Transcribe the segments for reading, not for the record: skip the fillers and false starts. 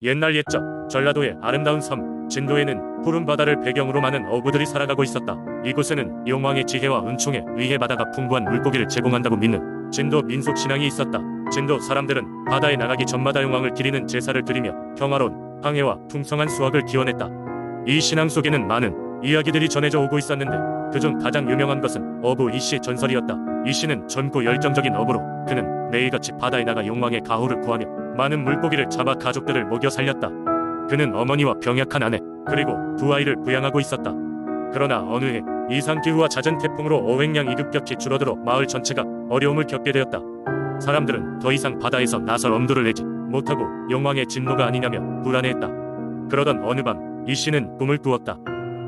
옛날 옛적 전라도의 아름다운 섬 진도에는 푸른 바다를 배경으로 많은 어부들이 살아가고 있었다. 이곳에는 용왕의 지혜와 은총에 의해 바다가 풍부한 물고기를 제공한다고 믿는 진도 민속 신앙이 있었다. 진도 사람들은 바다에 나가기 전마다 용왕을 기리는 제사를 드리며 평화로운 항해와 풍성한 수확을 기원했다. 이 신앙 속에는 많은 이야기들이 전해져 오고 있었는데 그중 가장 유명한 것은 어부 이씨의 전설이었다. 이씨는 젊고 열정적인 어부로 그는 매일같이 바다에 나가 용왕의 가호를 구하며 많은 물고기를 잡아 가족들을 먹여 살렸다. 그는 어머니와 병약한 아내 그리고 두 아이를 부양하고 있었다. 그러나 어느 해 이상기후와 잦은 태풍으로 어획량이 급격히 줄어들어 마을 전체가 어려움을 겪게 되었다. 사람들은 더 이상 바다에서 나설 엄두를 내지 못하고 용왕의 진노가 아니냐며 불안해했다. 그러던 어느 밤 이씨는 꿈을 꾸었다.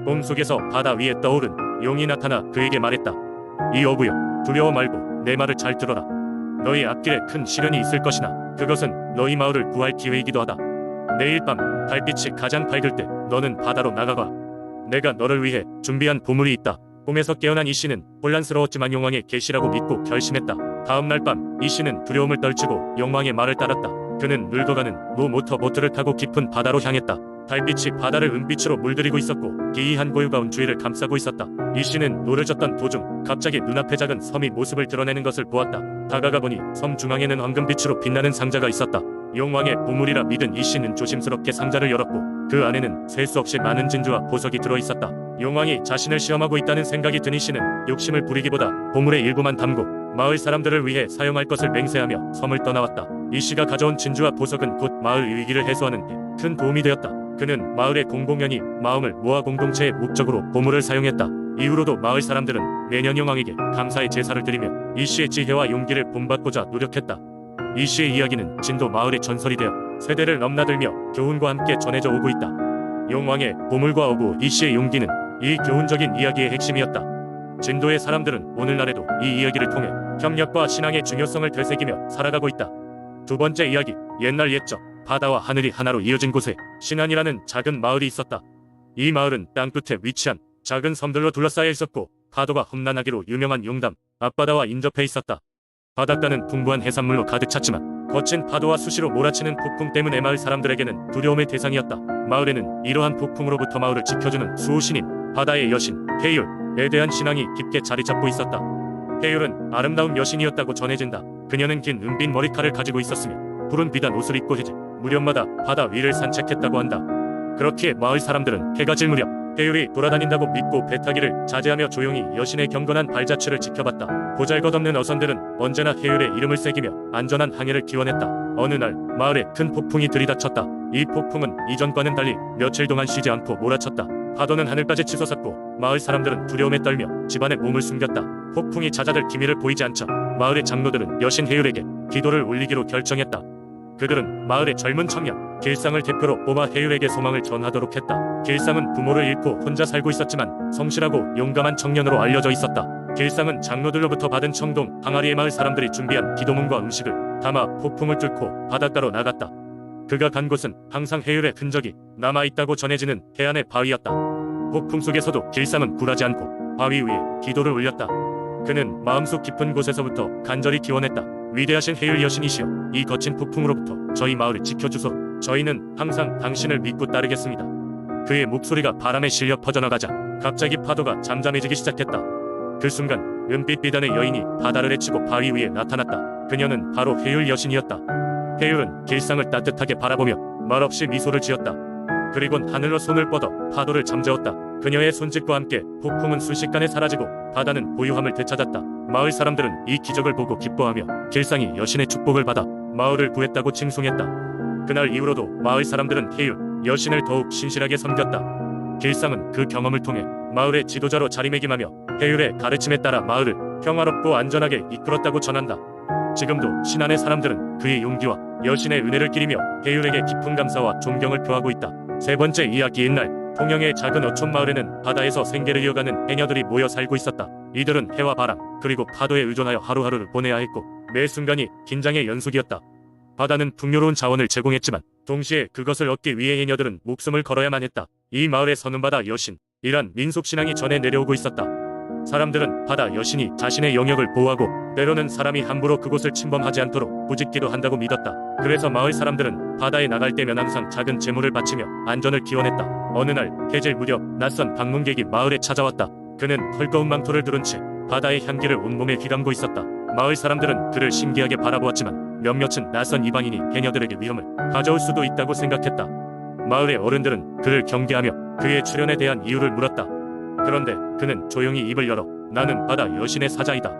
꿈속에서 바다 위에 떠오른 용이 나타나 그에게 말했다. 이 어부여, 두려워 말고 내 말을 잘 들어라. 너희 앞길에 큰 시련이 있을 것이나 그것은 너희 마을을 구할 기회이기도 하다. 내일 밤 달빛이 가장 밝을 때 너는 바다로 나가봐. 내가 너를 위해 준비한 보물이 있다. 꿈에서 깨어난 이씨는 혼란스러웠지만 용왕의 계시라고 믿고 결심했다. 다음 날 밤 이씨는 두려움을 떨치고 용왕의 말을 따랐다. 그는 늙어가는 모터보트를 타고 깊은 바다로 향했다. 달빛이 바다를 은빛으로 물들이고 있었고 기이한 고유가 온 주위를 감싸고 있었다. 이씨는 노를 젓던 도중 갑자기 눈앞에 작은 섬이 모습을 드러내는 것을 보았다. 다가가 보니 섬 중앙에는 황금빛으로 빛나는 상자가 있었다. 용왕의 보물이라 믿은 이씨는 조심스럽게 상자를 열었고 그 안에는 셀 수 없이 많은 진주와 보석이 들어있었다. 용왕이 자신을 시험하고 있다는 생각이 든 이씨는 욕심을 부리기보다 보물의 일부만 담고 마을 사람들을 위해 사용할 것을 맹세하며 섬을 떠나왔다. 이씨가 가져온 진주와 보석은 곧 마을 위기를 해소하는 데 큰 도움이 되었다. 그는 마을의 공공연히 마음을 모아 공동체의 목적으로 보물을 사용했다. 이후로도 마을 사람들은 매년 용왕에게 감사의 제사를 드리며 이씨의 지혜와 용기를 본받고자 노력했다. 이씨의 이야기는 진도 마을의 전설이 되어 세대를 넘나들며 교훈과 함께 전해져 오고 있다. 용왕의 보물과 어부 이씨의 용기는 이 교훈적인 이야기의 핵심이었다. 진도의 사람들은 오늘날에도 이 이야기를 통해 협력과 신앙의 중요성을 되새기며 살아가고 있다. 두 번째 이야기, 옛날 옛적 바다와 하늘이 하나로 이어진 곳에 신안이라는 작은 마을이 있었다. 이 마을은 땅끝에 위치한 작은 섬들로 둘러싸여 있었고 파도가 험난하기로 유명한 용담 앞바다와 인접해 있었다. 바닷가는 풍부한 해산물로 가득 찼지만 거친 파도와 수시로 몰아치는 폭풍 때문에 마을 사람들에게는 두려움의 대상이었다. 마을에는 이러한 폭풍으로부터 마을을 지켜주는 수호신인 바다의 여신 해율에 대한 신앙이 깊게 자리 잡고 있었다. 해율은 아름다운 여신이었다고 전해진다. 그녀는 긴 은빛 머리칼을 가지고 있었으며 푸른 비단 옷을 입고 해제 무렵마다 바다 위를 산책했다고 한다. 그렇기에 마을 사람들은 해가 질 무렵 해율이 돌아다닌다고 믿고 배 타기를 자제하며 조용히 여신의 경건한 발자취를 지켜봤다. 보잘것없는 어선들은 언제나 해율의 이름을 새기며 안전한 항해를 기원했다. 어느 날 마을에 큰 폭풍이 들이닥쳤다. 이 폭풍은 이전과는 달리 며칠 동안 쉬지 않고 몰아쳤다. 파도는 하늘까지 치솟았고 마을 사람들은 두려움에 떨며 집안에 몸을 숨겼다. 폭풍이 잦아들 기미를 보이지 않자 마을의 장로들은 여신 해율에게 기도를 올리기로 결정했다. 그들은 마을의 젊은 청년 길상을 대표로 뽑아 해율에게 소망을 전하도록 했다. 길상은 부모를 잃고 혼자 살고 있었지만 성실하고 용감한 청년으로 알려져 있었다. 길상은 장로들로부터 받은 청동 항아리에 마을 사람들이 준비한 기도문과 음식을 담아 폭풍을 뚫고 바닷가로 나갔다. 그가 간 곳은 항상 해율의 흔적이 남아있다고 전해지는 해안의 바위였다. 폭풍 속에서도 길상은 굴하지 않고 바위 위에 기도를 올렸다. 그는 마음속 깊은 곳에서부터 간절히 기원했다. 위대하신 해율 여신이시여, 이 거친 폭풍으로부터 저희 마을을 지켜주소서. 저희는 항상 당신을 믿고 따르겠습니다. 그의 목소리가 바람에 실려 퍼져나가자 갑자기 파도가 잠잠해지기 시작했다. 그 순간 은빛 비단의 여인이 바다를 헤치고 바위 위에 나타났다. 그녀는 바로 해율 여신이었다. 해율은 길상을 따뜻하게 바라보며 말없이 미소를 지었다. 그리곤 하늘로 손을 뻗어 파도를 잠재웠다. 그녀의 손짓과 함께 폭풍은 순식간에 사라지고 바다는 고요함을 되찾았다. 마을 사람들은 이 기적을 보고 기뻐하며 길상이 여신의 축복을 받아 마을을 구했다고 칭송했다. 그날 이후로도 마을 사람들은 해율 여신을 더욱 신실하게 섬겼다. 길상은 그 경험을 통해 마을의 지도자로 자리매김하며 해율의 가르침에 따라 마을을 평화롭고 안전하게 이끌었다고 전한다. 지금도 신안의 사람들은 그의 용기와 여신의 은혜를 기리며 해율에게 깊은 감사와 존경을 표하고 있다. 세 번째 이야기, 옛날 통영의 작은 어촌 마을에는 바다에서 생계를 이어가는 해녀들이 모여 살고 있었다. 이들은 해와 바람 그리고 파도에 의존하여 하루하루를 보내야 했고 매 순간이 긴장의 연속이었다. 바다는 풍요로운 자원을 제공했지만 동시에 그것을 얻기 위해 해녀들은 목숨을 걸어야만 했다. 이 마을의 서는 바다 여신이란 민속신앙이 전해 내려오고 있었다. 사람들은 바다 여신이 자신의 영역을 보호하고 때로는 사람이 함부로 그곳을 침범하지 않도록 부짓기도 한다고 믿었다. 그래서 마을 사람들은 바다에 나갈 때면 항상 작은 재물을 바치며 안전을 기원했다. 어느 날 해질 무렵 낯선 방문객이 마을에 찾아왔다. 그는 헐거운 망토를 두른 채 바다의 향기를 온몸에 휘감고 있었다. 마을 사람들은 그를 신기하게 바라보았지만 몇몇은 낯선 이방인이 해녀들에게 위험을 가져올 수도 있다고 생각했다. 마을의 어른들은 그를 경계하며 그의 출연에 대한 이유를 물었다. 그런데 그는 조용히 입을 열어 나는 바다 여신의 사자이다.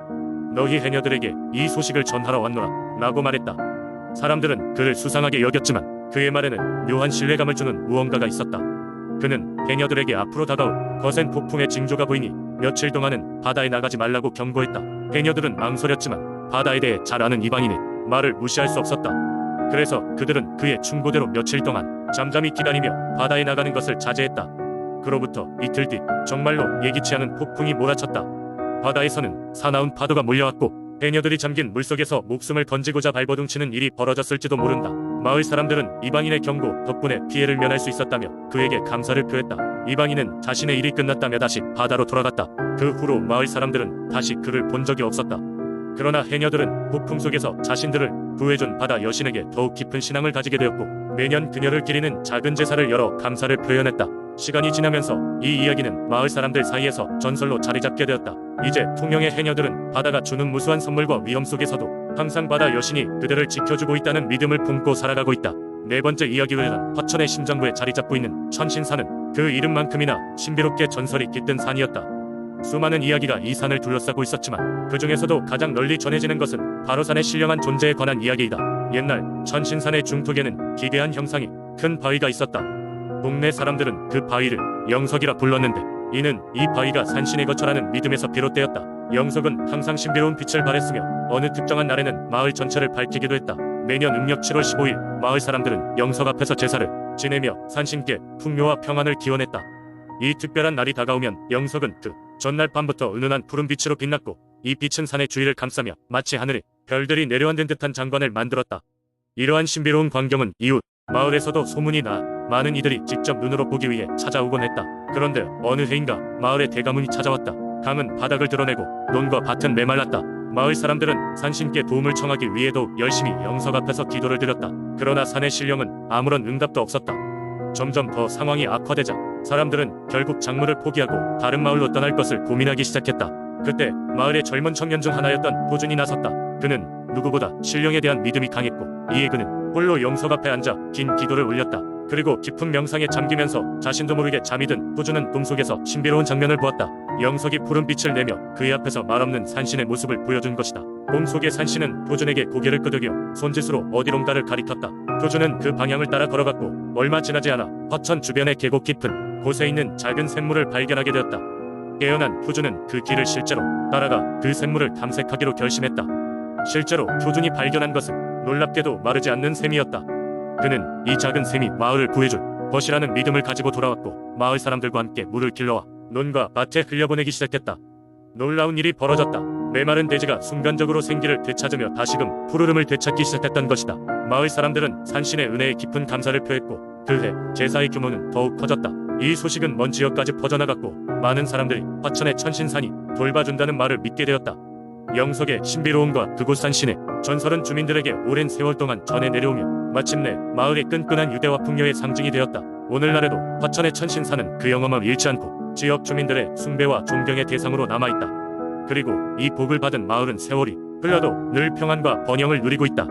너희 해녀들에게 이 소식을 전하러 왔노라 라고 말했다. 사람들은 그를 수상하게 여겼지만 그의 말에는 묘한 신뢰감을 주는 무언가가 있었다. 그는 해녀들에게 앞으로 다가올 거센 폭풍의 징조가 보이니 며칠 동안은 바다에 나가지 말라고 경고했다. 해녀들은 망설였지만 바다에 대해 잘 아는 이방인의 말을 무시할 수 없었다. 그래서 그들은 그의 충고대로 며칠 동안 잠잠히 기다리며 바다에 나가는 것을 자제했다. 그로부터 이틀 뒤 정말로 예기치 않은 폭풍이 몰아쳤다. 바다에서는 사나운 파도가 몰려왔고 해녀들이 잠긴 물속에서 목숨을 건지고자 발버둥치는 일이 벌어졌을지도 모른다. 마을 사람들은 이방인의 경고 덕분에 피해를 면할 수 있었다며 그에게 감사를 표했다. 이방인은 자신의 일이 끝났다며 다시 바다로 돌아갔다. 그 후로 마을 사람들은 다시 그를 본 적이 없었다. 그러나 해녀들은 폭풍 속에서 자신들을 구해준 바다 여신에게 더욱 깊은 신앙을 가지게 되었고 매년 그녀를 기리는 작은 제사를 열어 감사를 표현했다. 시간이 지나면서 이 이야기는 마을 사람들 사이에서 전설로 자리잡게 되었다. 이제 통영의 해녀들은 바다가 주는 무수한 선물과 위험 속에서도 항상 바다 여신이 그들을 지켜주고 있다는 믿음을 품고 살아가고 있다. 네 번째 이야기는 화천의 심장부에 자리잡고 있는 천신산은 그 이름만큼이나 신비롭게 전설이 깃든 산이었다. 수많은 이야기가 이 산을 둘러싸고 있었지만 그 중에서도 가장 널리 전해지는 것은 바로 산의 신령한 존재에 관한 이야기이다. 옛날 천신산의 중턱에는 기괴한 형상이 큰 바위가 있었다. 동네 사람들은 그 바위를 영석이라 불렀는데 이는 이 바위가 산신의 거처라는 믿음에서 비롯되었다. 영석은 항상 신비로운 빛을 발했으며 어느 특정한 날에는 마을 전체를 밝히기도 했다. 매년 음력 7월 15일 마을 사람들은 영석 앞에서 제사를 지내며 산신께 풍요와 평안을 기원했다. 이 특별한 날이 다가오면 영석은 그 전날 밤부터 은은한 푸른 빛으로 빛났고 이 빛은 산의 주위를 감싸며 마치 하늘에 별들이 내려앉은 듯한 장관을 만들었다. 이러한 신비로운 광경은 이웃 마을에서도 소문이 나 많은 이들이 직접 눈으로 보기 위해 찾아오곤 했다. 그런데 어느 해인가 마을에 대가문이 찾아왔다. 강은 바닥을 드러내고 논과 밭은 메말랐다. 마을 사람들은 산신께 도움을 청하기 위해도 열심히 영석 앞에서 기도를 드렸다. 그러나 산의 신령은 아무런 응답도 없었다. 점점 더 상황이 악화되자 사람들은 결국 작물을 포기하고 다른 마을로 떠날 것을 고민하기 시작했다. 그때 마을의 젊은 청년 중 하나였던 도준이 나섰다. 그는 누구보다 신령에 대한 믿음이 강했고 이에 그는 홀로 영석 앞에 앉아 긴 기도를 올렸다. 그리고 깊은 명상에 잠기면서 자신도 모르게 잠이 든 도준은 꿈속에서 신비로운 장면을 보았다. 영석이 푸른 빛을 내며 그의 앞에서 말없는 산신의 모습을 보여준 것이다. 꿈속의 산신은 도준에게 고개를 끄덕여 손짓으로 어디론가를 가리켰다. 도준은 그 방향을 따라 걸어갔고 얼마 지나지 않아 화천 주변의 계곡 깊은 곳에 있는 작은 샘물을 발견하게 되었다. 깨어난 표준은 그 길을 실제로 따라가 그 샘물을 탐색하기로 결심했다. 실제로 표준이 발견한 것은 놀랍게도 마르지 않는 샘이었다. 그는 이 작은 샘이 마을을 구해줄 것이라는 믿음을 가지고 돌아왔고 마을 사람들과 함께 물을 길러와 논과 밭에 흘려보내기 시작했다. 놀라운 일이 벌어졌다. 메마른 대지가 순간적으로 생기를 되찾으며 다시금 푸르름을 되찾기 시작했던 것이다. 마을 사람들은 산신의 은혜에 깊은 감사를 표했고 그해 제사의 규모는 더욱 커졌다. 이 소식은 먼 지역까지 퍼져나갔고 많은 사람들이 화천의 천신산이 돌봐준다는 말을 믿게 되었다. 영석의 신비로움과 그곳 산신의 전설은 주민들에게 오랜 세월 동안 전해 내려오며 마침내 마을의 끈끈한 유대와 풍요의 상징이 되었다. 오늘날에도 화천의 천신산은 그 영험함을 잃지 않고 지역 주민들의 숭배와 존경의 대상으로 남아있다. 그리고 이 복을 받은 마을은 세월이 흘러도 늘 평안과 번영을 누리고 있다.